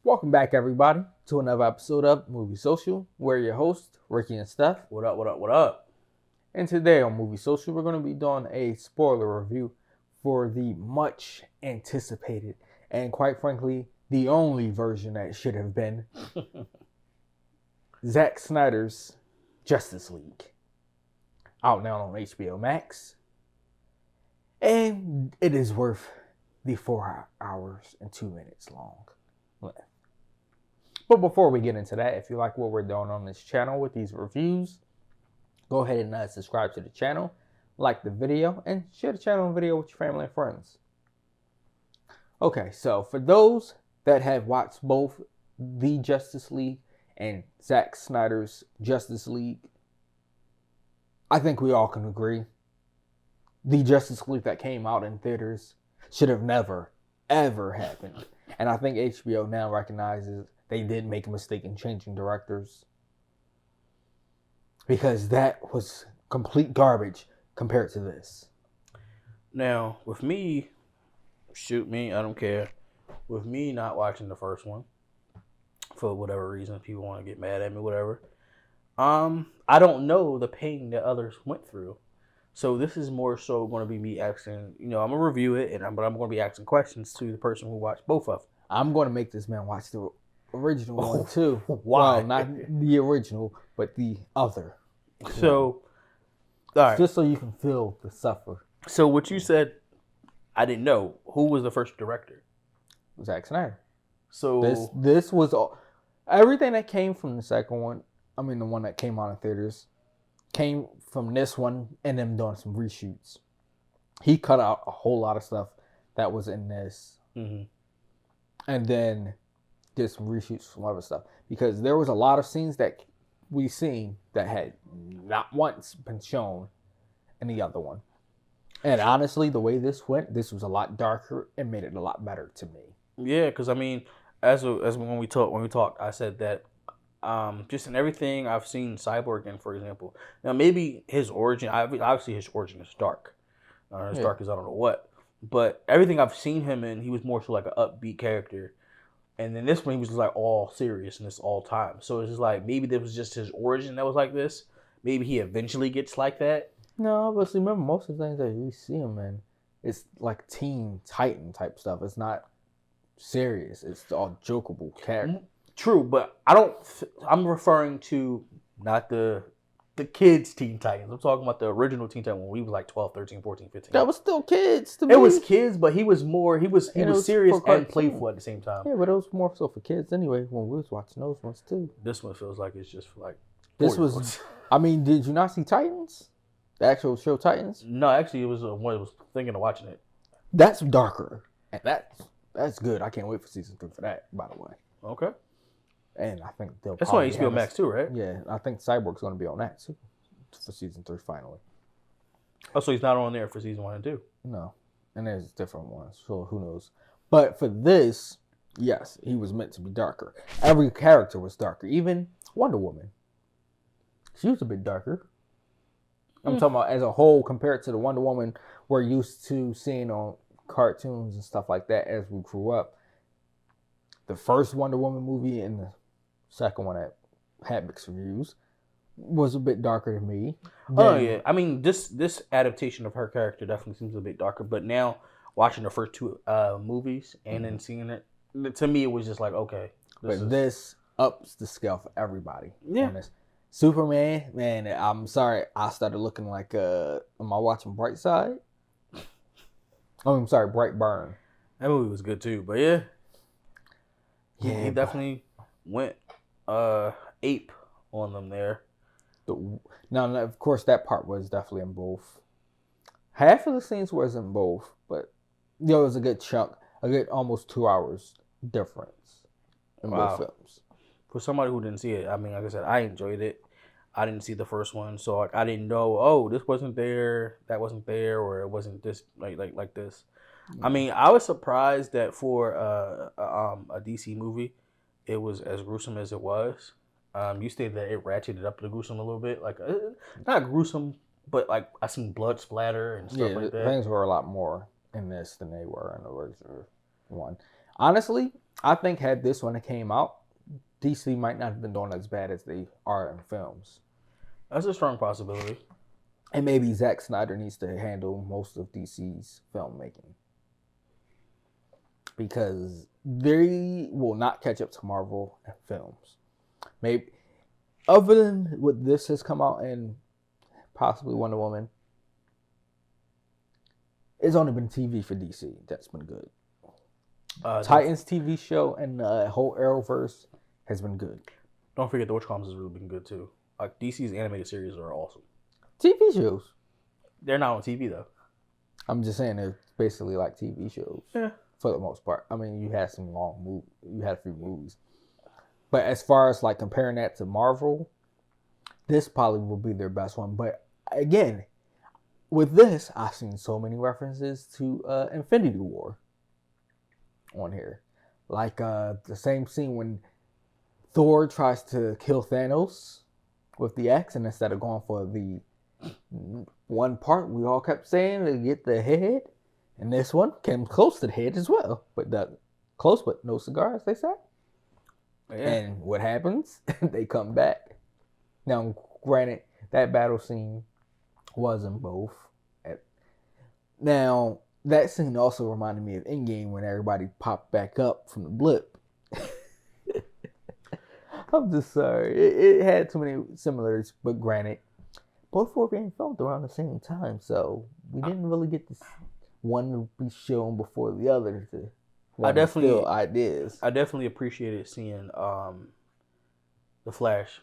Welcome back, everybody, to another episode of Movie Social. We're your hosts, Ricky and Steph. What up, what up, what up? And today on Movie Social, we're going to be doing a spoiler review for the much anticipated and, quite frankly, the only version that should have been Zack Snyder's Justice League. Out now on HBO Max. And it is worth the 4 hours and 2 minutes long. But before we get into that, if you like what we're doing on this channel with these reviews, go ahead and subscribe to the channel, like the video, and share the channel and video with your family and friends. Okay, so for those that have watched both the Justice League and Zack Snyder's Justice League, I think we all can agree the Justice League that came out in theaters should have never, ever happened. And I think HBO now recognizes they did make a mistake in changing directors, because that was complete garbage compared to this. Now, with me, shoot me, I don't care. With me not watching the first one, for whatever reason, people want to get mad at me, whatever. I don't know the pain that others went through. So this is more so going to be me asking, I'm going to review it, but I'm going to be asking questions to the person who watched both of them. I'm going to make this man watch the original one too. Why? Well, not the original, but the other. So, all right. Just so you can feel the suffer. So what you said, I didn't know. Who was the first director? Zack Snyder. So this was all, everything that came from the second one. I mean, the one that came out in theaters came from this one and them doing some reshoots. He cut out a whole lot of stuff that was in this, and then did some reshoots from other stuff, because there was a lot of scenes that we seen that had not once been shown in the other one. And honestly, the way this went, this was a lot darker and made it a lot better to me. Yeah, because I mean, as when we talked, I said that just in everything I've seen Cyborg in, for example. Now maybe his origin, obviously his origin is dark, dark as I don't know what. But everything I've seen him in, he was more so like an upbeat character. And then this one, he was like all seriousness all time. So it's just like, maybe this was just his origin that was like this. Maybe he eventually gets like that. No, but remember, most of the things that we see him in, it's like Teen Titan type stuff. It's not serious. It's all jokeable character. True, but I'm referring to not the kids' Teen Titans. I'm talking about the original Teen Titans when we was like 12, 13, 14, 15. That was still kids to me. It was kids, but he was serious and playful at the same time. Yeah, but it was more so for kids anyway when we was watching those ones too. This one feels like it's just for like this was, I mean, did you not see Titans? The actual show Titans? No, actually it was one I was thinking of watching it. That's darker. And that's good. I can't wait for season 3 for that, by the way. Okay. And I think they'll That's on HBO Max too, right? Yeah, I think Cyborg's going to be on that too for season 3 finally. Oh, so he's not on there for season 1 and 2? No, and there's different ones, so who knows? But for this, yes, he was meant to be darker. Every character was darker, even Wonder Woman. She was a bit darker. I'm talking about as a whole compared to the Wonder Woman we're used to seeing on cartoons and stuff like that as we grew up. The first Wonder Woman movie and the second one that had mixed reviews was a bit darker to me. Oh yeah, I mean this adaptation of her character definitely seems a bit darker. But now watching the first 2 movies and then seeing it, to me it was just like, okay. This ups the scale for everybody. Yeah. Superman, man, I'm sorry, I started looking like am I watching Bright Side? Oh, I'm sorry, Brightburn. That movie was good too, but yeah. Yeah, he definitely went ape on them there. Now, of course, that part was definitely in both. Half of the scenes was in both, but there was a good chunk, a good almost 2 hours difference in both films. For somebody who didn't see it, I mean, like I said, I enjoyed it. I didn't see the first one, so like, I didn't know, oh, this wasn't there, that wasn't there, or it wasn't this like this. I mean, I was surprised that for a DC movie, it was as gruesome as it was. You stated that it ratcheted up the gruesome a little bit, like not gruesome, but like I seen blood splatter and stuff like that. Things were a lot more in this than they were in the original one. Honestly, I think had this one came out, DC might not have been doing as bad as they are in films. That's a strong possibility. And maybe Zack Snyder needs to handle most of DC's filmmaking. Because they will not catch up to Marvel in films. Maybe, other than what this has come out and possibly Wonder Woman, it's only been TV for DC that's been good. Titans TV show and the whole Arrowverse has been good. Don't forget the Witch has really been good too. Like DC's animated series are awesome. TV shows. They're not on TV though. I'm just saying they're basically like TV shows. Yeah. For the most part. I mean, you had some long movies. You had a few movies. But as far as like comparing that to Marvel, this probably will be their best one. But again, with this, I've seen so many references to Infinity War on here. Like the same scene when Thor tries to kill Thanos with the axe, and instead of going for the one part we all kept saying to get the head, and this one came close to the head as well. But close, but no cigars, they said. Yeah. And what happens? They come back. Now, granted, that battle scene was in both. Now, that scene also reminded me of Endgame when everybody popped back up from the blip. I'm just sorry. It had too many similarities, but granted, both were being filmed around the same time, so we didn't really get this one to be shown before the other to ideas. I definitely appreciated seeing the Flash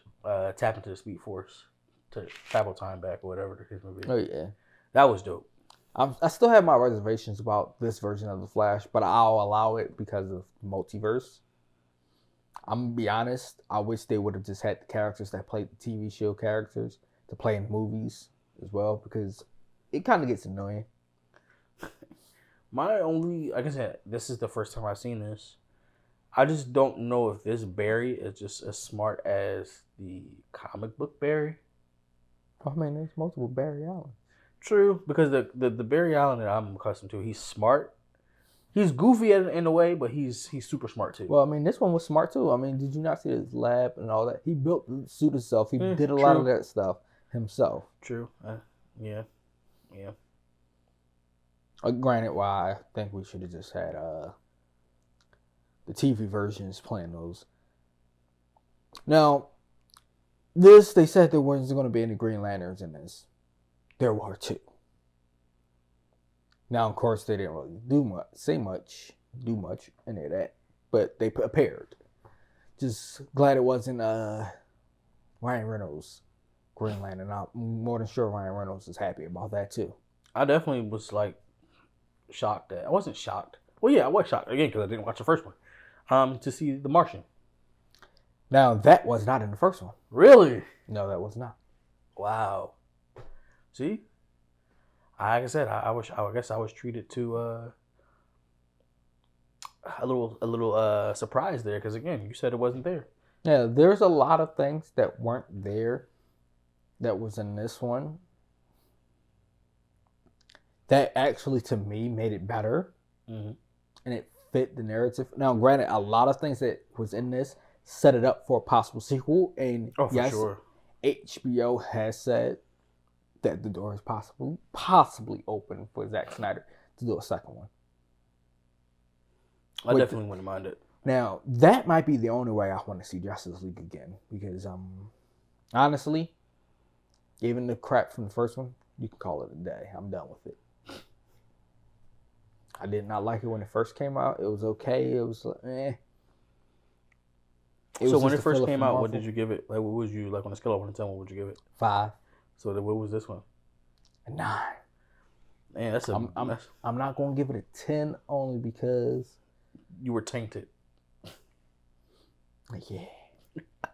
tap into the Speed Force to travel time back or whatever the case may be. Oh yeah, that was dope. I still have my reservations about this version of the Flash, but I'll allow it because of multiverse. I'm gonna be honest. I wish they would have just had the characters that played the TV show characters to play in movies as well, because it kind of gets annoying. Like I said, this is the first time I've seen this. I just don't know if this Barry is just as smart as the comic book Barry. I mean, there's multiple Barry Allen. True, because the Barry Allen that I'm accustomed to, he's smart. He's goofy in a way, but he's super smart too. Well, I mean, this one was smart too. I mean, did you not see his lab and all that? He built the suit himself. He did a lot of that stuff himself. True. Yeah. Granted, why I think we should have just had the TV versions playing those. Now, they said there wasn't going to be any Green Lanterns in this. There were 2. Now, of course, they didn't really do much any of that, but they appeared. Just glad it wasn't Ryan Reynolds Green Lantern. I'm more than sure Ryan Reynolds is happy about that too. I definitely was shocked that I wasn't shocked. Well, yeah, I was shocked again because I didn't watch the first one. To see The Martian. Now that was not in the first one. Really? No, that was not. Wow. See, like I said, I guess I was treated to a little surprise there because again, you said it wasn't there. Yeah, there's a lot of things that weren't there that was in this one that actually to me made it better, and it fit the narrative. Now, granted, a lot of things that was in this set it up for a possible sequel, and yes, sure. HBO has said that the door is possibly open for Zack Snyder to do a second one. I definitely wouldn't mind it. Now, that might be the only way I want to see Justice League again, because honestly, given the crap from the first one, you can call it a day. I'm done with it. I did not like it when it first came out. It was okay. It was eh. So when it first came out, what did you give it? Like, what was you on a scale of 1 to 10? What would you give it? 5. So what was this one? A 9. Man, I'm not going to give it a 10 only because you were tainted. Yeah,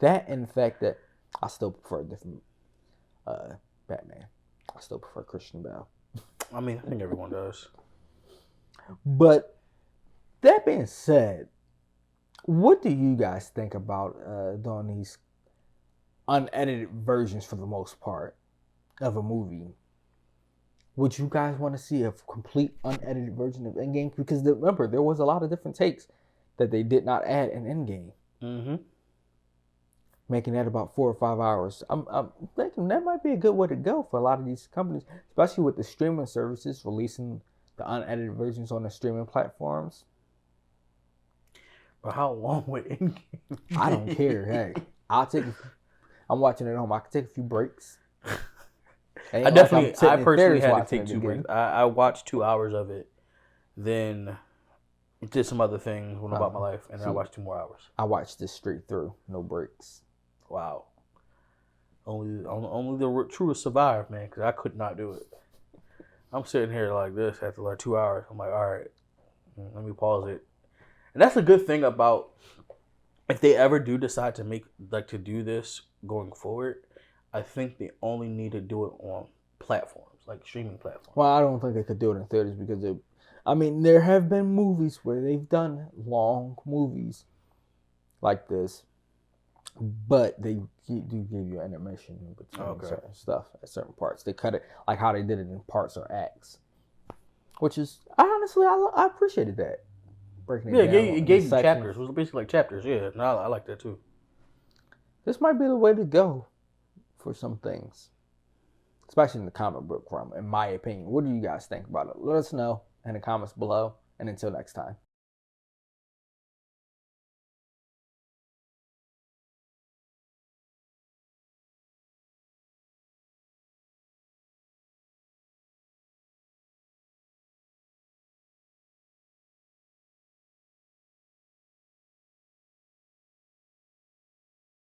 that and the fact that I still prefer a different Batman. I still prefer Christian Bale. I mean, I think everyone does. But that being said, what do you guys think about doing these unedited versions for the most part of a movie? Would you guys want to see a complete unedited version of Endgame? Because remember, there was a lot of different takes. that they did not add in Endgame. Mm-hmm. Making that about 4 or 5 hours. I'm thinking that might be a good way to go for a lot of these companies, especially with the streaming services releasing the unedited versions on the streaming platforms. But how long would Endgame be? I don't care. Hey, I'm watching it at home. I can take a few breaks. I personally had to take 2 breaks. I watched 2 hours of it, then did some other things, went about my life, and then I watched 2 more hours. I watched this straight through, no breaks. Wow. Only the truest survive, man, because I could not do it. I'm sitting here like this after like 2 hours. I'm like, all right, let me pause it. And that's a good thing about if they ever do decide to do this going forward. I think they only need to do it on platforms, like streaming platforms. Well, I don't think they could do it in theaters because there have been movies where they've done long movies like this, but they do give you intermission in between certain stuff at certain parts. They cut it like how they did it in parts or acts, which is I appreciated that. Breaking it down. It gave you chapters. It was basically like chapters. Yeah, no, I like that too. This might be the way to go for some things, especially in the comic book realm, in my opinion. What do you guys think about it? Let us know in the comments below, and until next time.